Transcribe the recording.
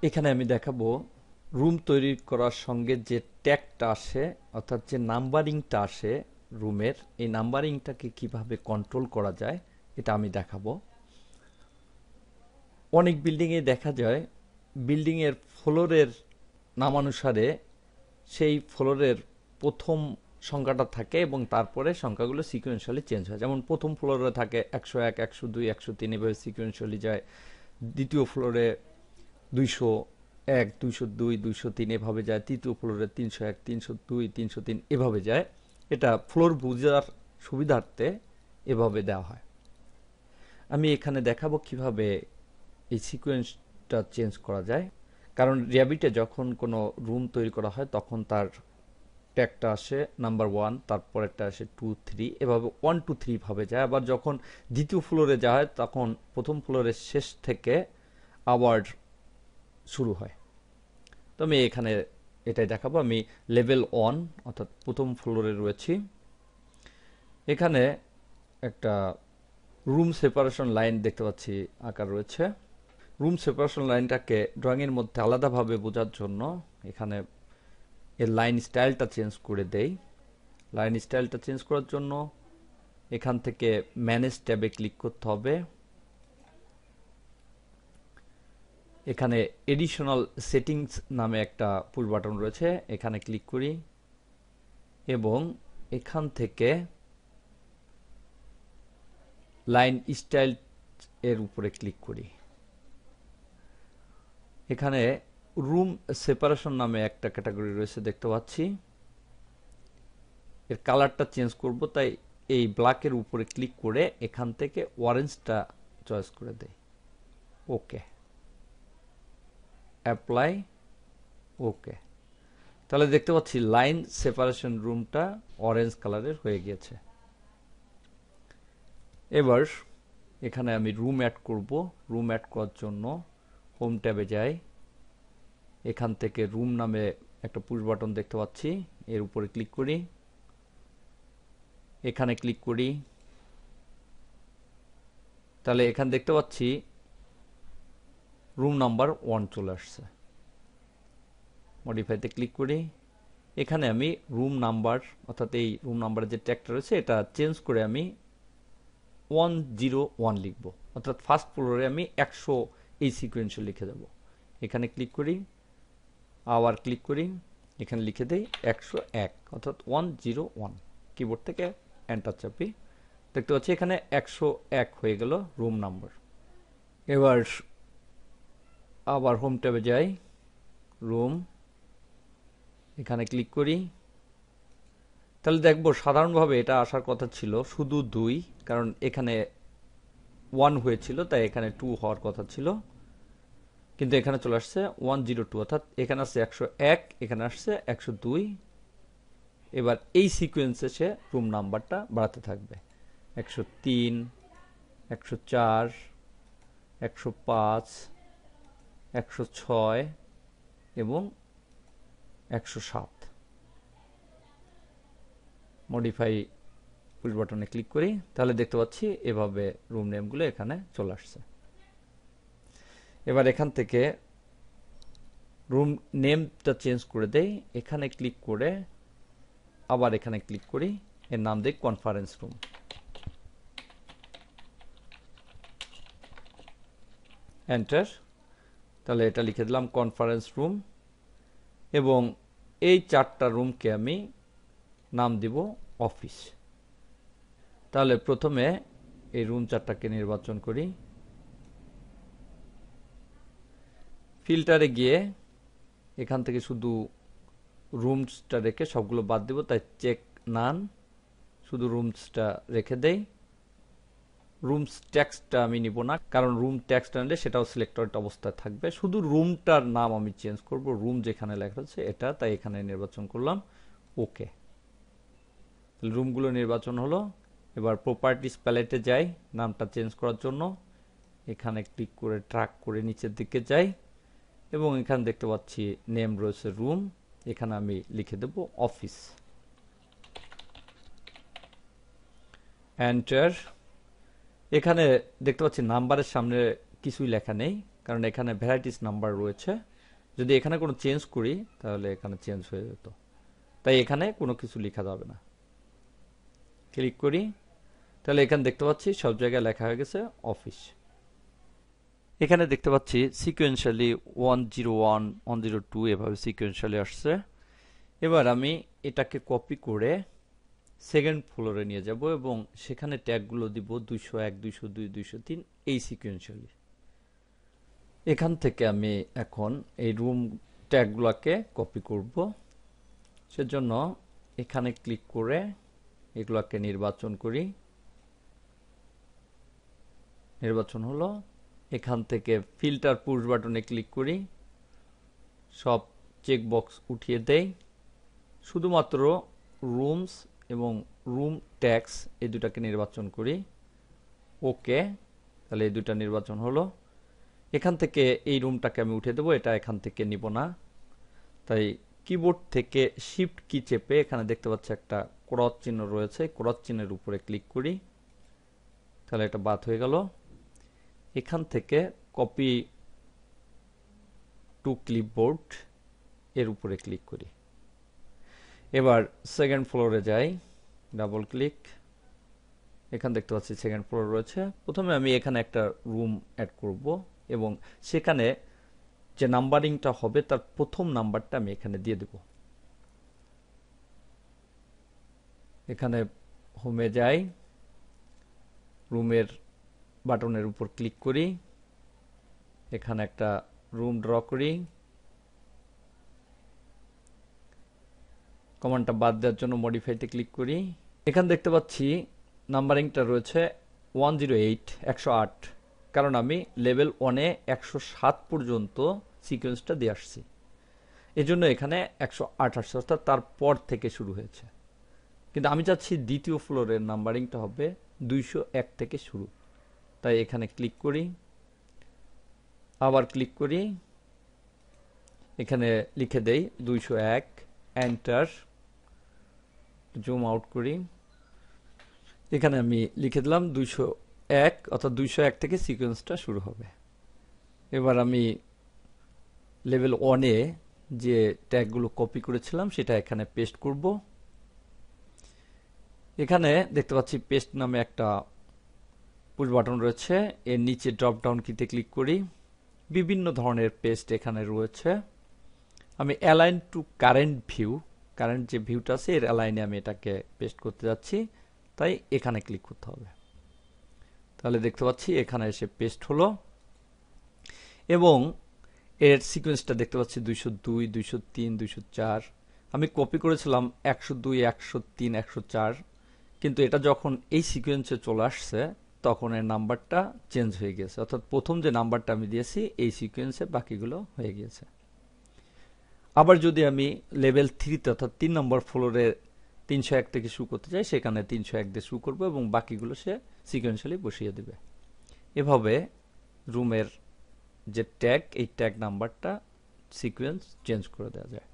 এখানে আমি দেখাবো রুম তৈরি করার সঙ্গে যে ট্যাগটা আসে, অর্থাৎ যে নাম্বারিংটা আসে রুমের, এই নাম্বারিংটাকে কিভাবে কন্ট্রোল করা যায় এটা আমি দেখাবো। অনেক বিল্ডিংয়ে দেখা যায় বিল্ডিংয়ের ফ্লোরের নামানুসারে সেই ফ্লোরের প্রথম সংখ্যাটা থাকে এবং তারপরে সংখ্যাগুলো সিকোয়েন্সিয়ালি চেঞ্জ হয়। যেমন প্রথম ফ্লোরে থাকে 101, 102, 103, এভাবে সিকোয়েন্সিয়ালি যায়। দ্বিতীয় ফ্লোরে 201, 202, 203 এভাবে যায়। তৃতীয় ফ্লোরে 301, 302, 303 এভাবে যায়। এটা ফ্লোর বুঝার সুবিধার্থে এভাবে দেওয়া হয়। আমি এখানে দেখাবো কিভাবে এই সিকোয়েন্সটা চেঞ্জ করা যায়। কারণ র্যাবিটে যখন কোনো রুম তৈরি করা হয় তখন তার ট্যাগটা আসে নাম্বার 1, তারপরেরটা আসে 2, 3, এভাবে 1, 2, 3 ভাবে যায়। আবার যখন দ্বিতীয় ফ্লোরে যাওয়া হয় তখন প্রথম ফ্লোরের শেষ থেকে আবার শুরু হয়। তো আমি এখানে এটাই দেখাবো। আমি লেভেল 1 অর্থাৎ প্রথম ফ্লোরে রয়েছি। এখানে একটা রুম সেপারেশন লাইন দেখতে পাচ্ছি আঁকা রয়েছে। রুম সেপারেশন লাইনটাকে ড্রয়িংয়ের মধ্যে আলাদাভাবে বোঝার জন্য এখানে এর লাইন স্টাইলটা চেঞ্জ করে দেই। লাইন স্টাইলটা চেঞ্জ করার জন্য এখান থেকে ম্যানেজ ট্যাবে ক্লিক করতে হবে। এখানে এডিশনাল সেটিংস নামে একটা পুশ বাটন রয়েছে, এখানে ক্লিক করি এবং এখান থেকে লাইন স্টাইল এর উপরে ক্লিক করি। এখানে রুম সেপারেশন নামে একটা ক্যাটাগরি রয়েছে দেখতে পাচ্ছি। এর কালারটা চেঞ্জ করব, তাই এই ব্ল্যাকের উপরে ক্লিক করে এখান থেকে অরেঞ্জটা চয়েস করে দেই। ওকে, অ্যাপ্লাই, ওকে। তাহলে দেখতে পাচ্ছি লাইন সেপারেশন রুমটা অরেঞ্জ কালারের হয়ে গিয়েছে। এবার এখানে আমি রুম অ্যাড করব। রুম অ্যাড করার জন্য হোম ট্যাবে যাই। এখান থেকে রুম নামে একটা পুশ বাটন দেখতে পাচ্ছি, এর উপরে ক্লিক করি। এখানে ক্লিক করি। তাহলে এখানে দেখতে পাচ্ছি রুম নাম্বার 1 চলে আসছে। মডিফাইতে ক্লিক করি। এখানে আমি রুম নাম্বার অর্থাৎ এই রুম নাম্বারের যে ট্যাগটা রয়েছে এটা চেঞ্জ করে আমি 101 লিখব, অর্থাৎ ফার্স্ট ফ্লোরে আমি 100 এই সিকোয়েন্সে লিখে দেব। এখানে ক্লিক করি, আবার ক্লিক করি, এখানে লিখে দেই 101 অর্থাৎ 101। কিবোর্ড থেকে এন্টার চাপি, দেখতে পাচ্ছি এখানে 101 হয়ে গেল রুম নাম্বার। এবার আবার হোম ট্যাবে যাই, রুম, এখানে ক্লিক করি। তাহলে দেখবো সাধারণভাবে এটা আসার কথা ছিল শুধু 2, কারণ এখানে 1 হয়েছিল তাই এখানে 2 হওয়ার কথা ছিল, কিন্তু এখানে চলে আসছে 102 অর্থাৎ এখানে আসছে 101, এখানে আসছে 102। এবার এই সিকোয়েন্সে সে রুম নাম্বারটা বাড়াতে থাকবে। 103, 104, 105, 106 এবং 107। মডিফাই পুশ বাটনে ক্লিক করি, তাহলে দেখতে পাচ্ছি এভাবে রুম নেমগুলো এখানে চলে আসছে। এবার এখান থেকে রুম নেমটা চেঞ্জ করে দেই। এখানে ক্লিক করে আবার এখানে ক্লিক করি, এর নাম দিই কনফারেন্স রুম। এন্টার। তাহলে এটা লিখে দিলাম কনফারেন্স রুম এবং এই 4টা রুমকে আমি নাম দিব অফিস। তাহলে প্রথমে এই রুম 4টাকে নির্বাচন করি। ফিল্টারে গিয়ে এখান থেকে শুধু রুমসটা রেখে সবগুলো বাদ দিব, তাই চেক নান, শুধু রুমসটা রেখে দেই। রুমস ট্যাক্সটা আমি নিব না, কারণ রুম ট্যাক্সটা নিলে সেটাও সিলেক্টেড অবস্থায় থাকবে। শুধু রুমটার নাম আমি চেঞ্জ করব, রুম যেখানে লেখা আছে এটা, তাই এখানে নির্বাচন করলাম ওকে। রুমগুলো নির্বাচন হলো। এবার প্রপার্টিস প্যালেটে যাই নামটা চেঞ্জ করার জন্য। এখানে ক্লিক করে ট্র্যাক করে নিচের দিকে যাই এবং এখানে দেখতে পাচ্ছি নেম রয়েছে রুম, এখানে আমি লিখে দেব অফিস। এন্টার। এখানে দেখতে পাচ্ছি নাম্বারের সামনে কিছুই লেখা নেই, কারণ এখানে ভ্যারাইটিস নাম্বার রয়েছে। যদি এখানে কোনো চেঞ্জ করি তাহলে এখানে চেঞ্জ হয়ে যেত, তাই এখানে কোনো কিছু লেখা যাবে না। ক্লিক করি, তাহলে এখানে দেখতে পাচ্ছি সব জায়গায় লেখা হয়ে গেছে অফিস। এখানে দেখতে পাচ্ছি সিকোয়েন্সিয়ালি 101 102 এভাবে সিকোয়েন্সিয়ালি আসছে। এবার আমি এটাকে কপি করে সেকেন্ড ফ্লোরে নিয়ে যাব এবং সেখানে ট্যাগগুলো দিব 201 202 203 এই সিকোয়েন্সিয়ালি। এখান থেকে আমি এখন এই রুম ট্যাগগুলোকে কপি করব। সেজন্য এখানে ক্লিক করে এগুলোকে নির্বাচন করি। নির্বাচন হলো, এখান থেকে ফিল্টার পুশ বাটনে ক্লিক করি, সব চেকবক্স উঠিয়ে দেই, শুধুমাত্র রুমস এবং রুম ট্যাক্স এই দুটাকে নির্বাচন করি। ওকে, তাহলে এই দুটা নির্বাচন হলো। এখান থেকে এই রুমটাকে আমি উঠে দেবো, এটা এখান থেকে নিব না। তাই কিবোর্ড থেকে শিফট কি চেপে এখানে দেখতে পাচ্ছি একটা ক্রস চিহ্ন রয়েছে, ক্রস চিহ্নের উপরে ক্লিক করি, তাহলে এটা বাদ হয়ে গেল। এখান থেকে কপি টু ক্লিপবোর্ড এর উপরে ক্লিক করি। এবার সেকেন্ড ফ্লোরে যাই, ডাবল ক্লিক, এখানে দেখতে পাচ্ছি সেকেন্ড ফ্লোর রয়েছে। প্রথমে আমি এখানে একটা রুম অ্যাড করব এবং সেখানে যে নাম্বারিংটা হবে তার প্রথম নাম্বারটা আমি এখানে দিয়ে দেব। এখানে হোমে যাই, রুমের বাটনের উপর ক্লিক করি, এখানে একটা রুম ড্র করি। কমান্ডটা বাদ দেওয়ার জন্য মডিফাইতে ক্লিক করি। এখানে দেখতে পাচ্ছি নাম্বারিংটা রয়েছে 108 108, কারণ আমি লেভেল 1-এ 107 পর্যন্ত সিকোয়েন্সটা দিয়ে আসছি, এজন্য এখানে 108 আসছে, অর্থাৎ তারপর থেকে শুরু হয়েছে। কিন্তু আমি চাচ্ছি দ্বিতীয় ফ্লোরের নাম্বারিংটা হবে 201 থেকে শুরু, তাই এখানে ক্লিক করি, আবার ক্লিক করি, এখানে লিখে দেই 201, এন্টার, জুম আউট করি, এখানে আমি লিখে দিলাম 201, অর্থাৎ 201 থেকে সিকোয়েন্সটা শুরু হবে। এবার আমি লেভেল 1-এ যে ট্যাগগুলো কপি করেছিলাম সেটা এখানে পেস্ট করব। এখানে দেখতে পাচ্ছি পেস্ট নামে একটা পুশ বাটন রয়েছে, এর নিচে ড্রপ ডাউন কিতে ক্লিক করি, বিভিন্ন ধরনের পেস্ট এখানে রয়েছে। আমি align two current view, current যে ভিউটা আছে এর অ্যালাইনে আমি এটাকে পেস্ট করতে যাচ্ছি, তাই এখানে ক্লিক করতে হবে। তাহলে দেখতে পাচ্ছি এখানে এসে পেস্ট হলো এবং এর সিকোয়েন্সটা দেখতে পাচ্ছি 202 203 204। আমি কপি করেছিলাম 102 103 104, কিন্তু এটা যখন এই সিকোয়েন্সে চলে আসছে তখন এর নাম্বারটা চেঞ্জ হয়ে গেছে, অর্থাৎ প্রথম যে নাম্বারটা আমি দিয়েছি এই সিকোয়েন্সে বাকিগুলো হয়ে গিয়েছে। আবার যদি আমি লেভেল 3-তে অর্থাৎ 3 নম্বর ফ্লোরে 301 থেকে শুরু করতে চাই, সেখানে 301 দিয়ে শুরু করবো এবং বাকিগুলো সে সিকোয়েন্সিয়ালি বসিয়ে দেবে। এভাবে রুমের যে ট্যাগ, এই ট্যাগ নাম্বারটা সিকোয়েন্স চেঞ্জ করে দেওয়া যায়।